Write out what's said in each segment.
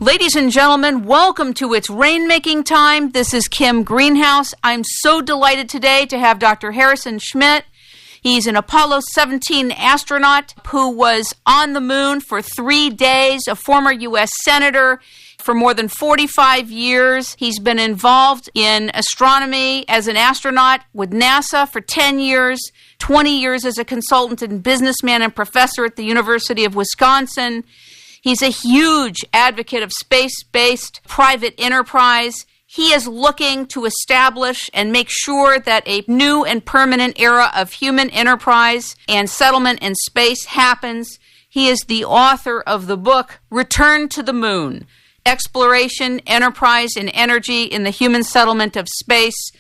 Ladies and gentlemen, welcome to It's Rainmaking Time. This is Kim Greenhouse. I'm so delighted today to have Dr. Harrison Schmitt. He's an Apollo 17 astronaut who was on the moon for 3 days, a former U.S. Senator. For more than 45 years, he's been involved in astronomy as an astronaut with NASA for 10 years, 20 years as a consultant and businessman and professor at the University of Wisconsin. He's a huge advocate of space-based private enterprise. He is looking to establish and make sure that a new and permanent era of human enterprise and settlement in space happens. He is the author of the book, Return to the Moon, Exploration, Enterprise, and Energy in the Human Settlement of Space.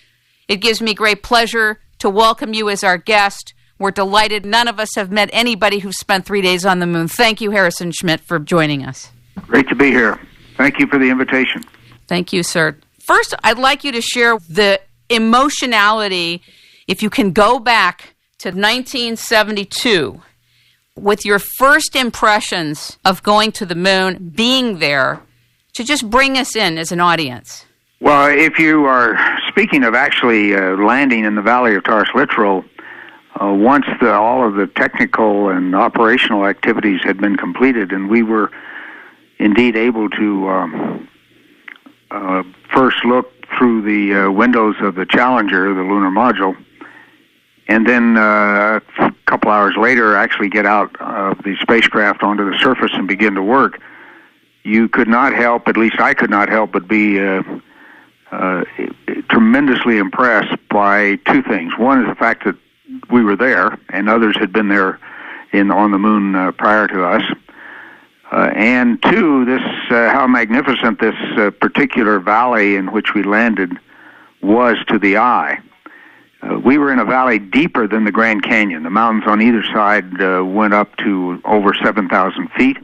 It gives me great pleasure to welcome you as our guest. We're delighted. None of us have met anybody who spent 3 days on the moon. Thank you, Harrison Schmitt, for joining us. Great to be here. Thank you for the invitation. Thank you, sir. First, I'd like you to share the emotionality, if you can go back to 1972, with your first impressions of going to the moon, being there, to just bring us in as an audience. Well, if you are speaking of actually landing in the Valley of Taurus Littoral, once all of the technical and operational activities had been completed, and we were indeed able to first look through the windows of the Challenger, the lunar module, and then a couple hours later actually get out of the spacecraft onto the surface and begin to work, you could not help, at least I could not help, but be tremendously impressed by two things. One is the fact that we were there, and others had been there on the moon prior to us. And two, how magnificent this particular valley in which we landed was to the eye. We were in a valley deeper than the Grand Canyon. The mountains on either side went up to over 7,000 feet.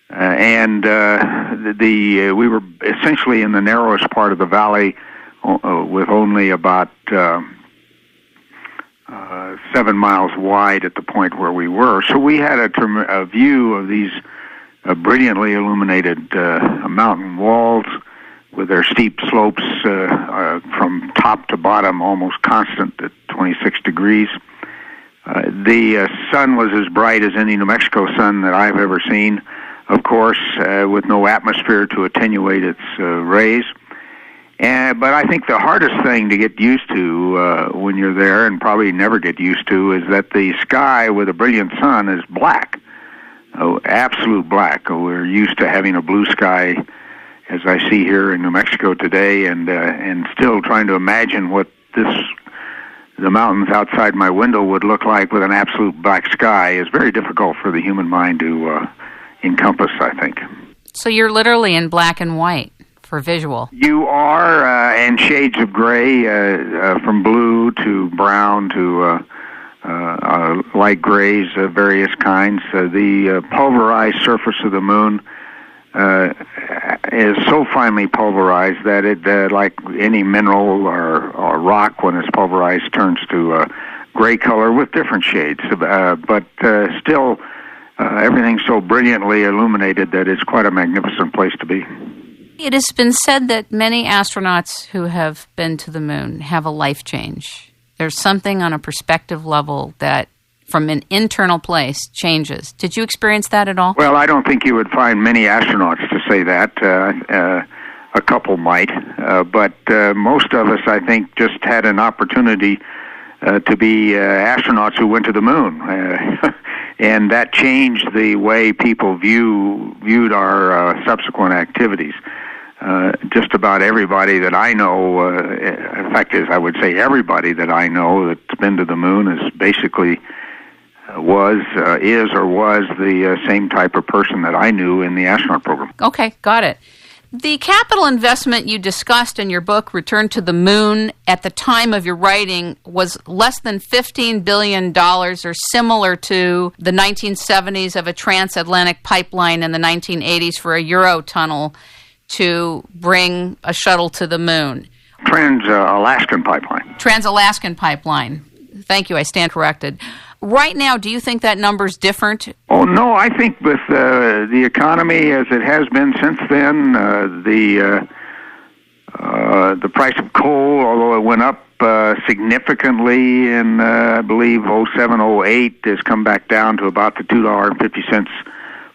And we were essentially in the narrowest part of the valley with only about 7 miles wide at the point where we were. So we had a view of these brilliantly illuminated mountain walls with their steep slopes from top to bottom, almost constant at 26 degrees. The sun was as bright as any New Mexico sun that I've ever seen, of course, with no atmosphere to attenuate its rays. But I think the hardest thing to get used to when you're there, and probably never get used to, is that the sky with a brilliant sun is black. Absolute black. We're used to having a blue sky, as I see here in New Mexico today, and still trying to imagine what the mountains outside my window would look like with an absolute black sky is very difficult for the human mind to encompass, I think. So you're literally in black and white for visual. You are, and shades of gray, from blue to brown to light grays of various kinds. The pulverized surface of the moon is so finely pulverized that it, like any mineral or rock, when it's pulverized, turns to a gray color with different shades. But still, everything's so brilliantly illuminated that it's quite a magnificent place to be. It has been said that many astronauts who have been to the moon have a life change. There's something on a perspective level that, from an internal place, changes. Did you experience that at all? Well, I don't think you would find many astronauts to say that. A couple might. But most of us, I think, just had an opportunity to be astronauts who went to the moon. And that changed the way people viewed our subsequent activities. Just about everybody that I know, in fact, I would say everybody that I know that's been to the moon is basically is the same type of person that I knew in the astronaut program. Okay, got it. The capital investment you discussed in your book, Return to the Moon, at the time of your writing was less than $15 billion, or similar to the 1970s of a transatlantic pipeline in the 1980s for a Eurotunnel to bring a shuttle to the moon. Trans-Alaskan pipeline. Trans-Alaskan pipeline. Thank you, I stand corrected. Right now, do you think that number's different? Oh, no, I think with the economy as it has been since then, the price of coal, although it went up significantly in, I believe, 07, 08, has come back down to about the $2.50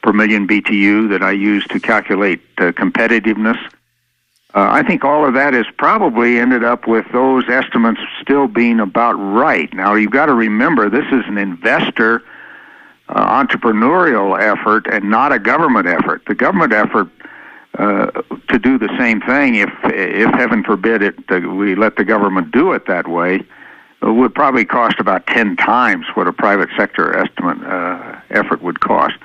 per million BTU that I use to calculate competitiveness. I think all of that has probably ended up with those estimates still being about right. Now, you've got to remember, this is an investor entrepreneurial effort and not a government effort. The government effort to do the same thing, if heaven forbid we let the government do it that way, would probably cost about 10 times what a private sector estimate effort would cost.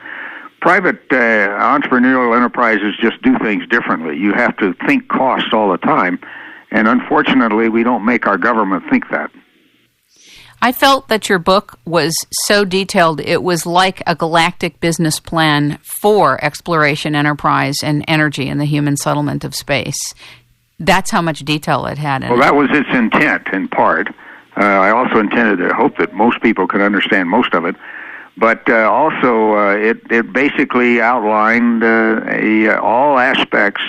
Private entrepreneurial enterprises just do things differently. You have to think cost all the time, and unfortunately, we don't make our government think that. I felt that your book was so detailed, it was like a galactic business plan for exploration, enterprise, and energy in the human settlement of space. That's how much detail it had in it. Well, that was its intent, in part. I also intended to hope that most people could understand most of it. But also, it basically outlined all aspects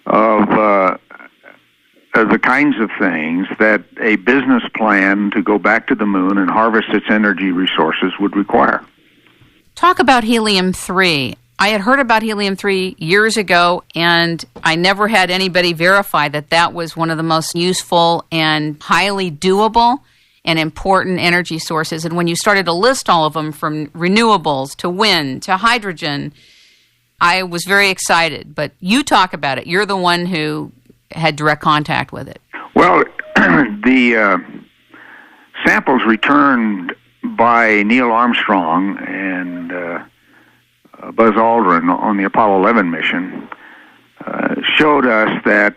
of the kinds of things that a business plan to go back to the moon and harvest its energy resources would require. Talk about helium-3. I had heard about helium-3 years ago, and I never had anybody verify that was one of the most useful and highly doable and important energy sources. And when you started to list all of them, from renewables to wind to hydrogen, I was very excited. But you talk about it. You're the one who had direct contact with it. Well, the samples returned by Neil Armstrong and Buzz Aldrin on the Apollo 11 mission showed us that,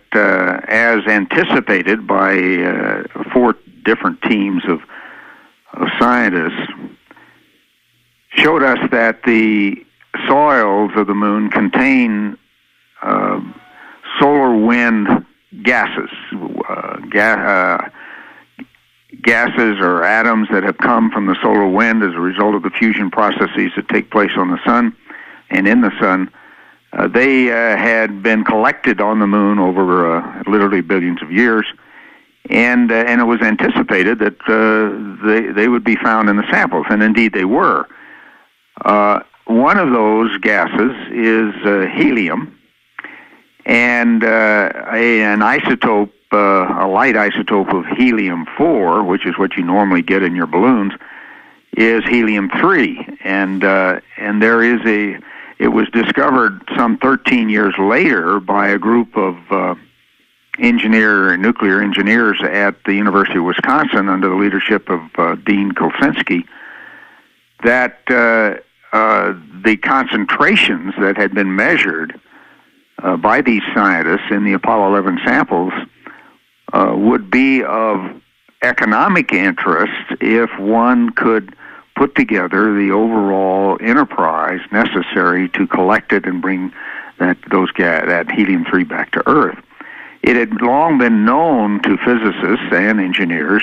as anticipated by 4 different teams of scientists, showed us that the soils of the moon contain solar wind gases, gases or atoms that have come from the solar wind as a result of the fusion processes that take place on the sun and in the sun. They had been collected on the moon over literally billions of years, and it was anticipated that they would be found in the samples, and indeed they were. One of those gases is helium, and an isotope, a light isotope of helium-4, which is what you normally get in your balloons, is helium-3, and there is it was discovered some 13 years later by a group of nuclear engineers at the University of Wisconsin under the leadership of Dean Kolsinski, that the concentrations that had been measured by these scientists in the Apollo 11 samples would be of economic interest if one could put together the overall enterprise necessary to collect it and bring that helium-3 back to Earth. It had long been known to physicists and engineers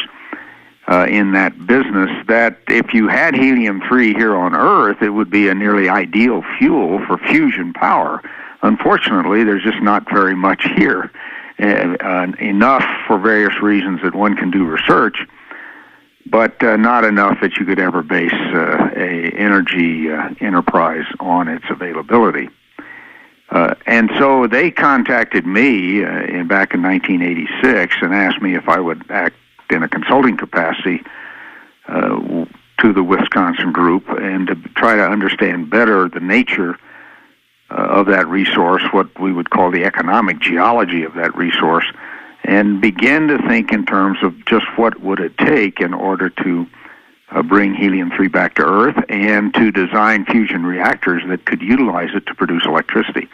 in that business that if you had helium-3 here on Earth, it would be a nearly ideal fuel for fusion power. Unfortunately, there's just not very much here, enough for various reasons that one can do research, but not enough that you could ever base a energy enterprise on its availability. And so they contacted me back in 1986 and asked me if I would act in a consulting capacity to the Wisconsin group and to try to understand better the nature of that resource, what we would call the economic geology of that resource, and begin to think in terms of just what would it take in order to bring helium-3 back to Earth and to design fusion reactors that could utilize it to produce electricity.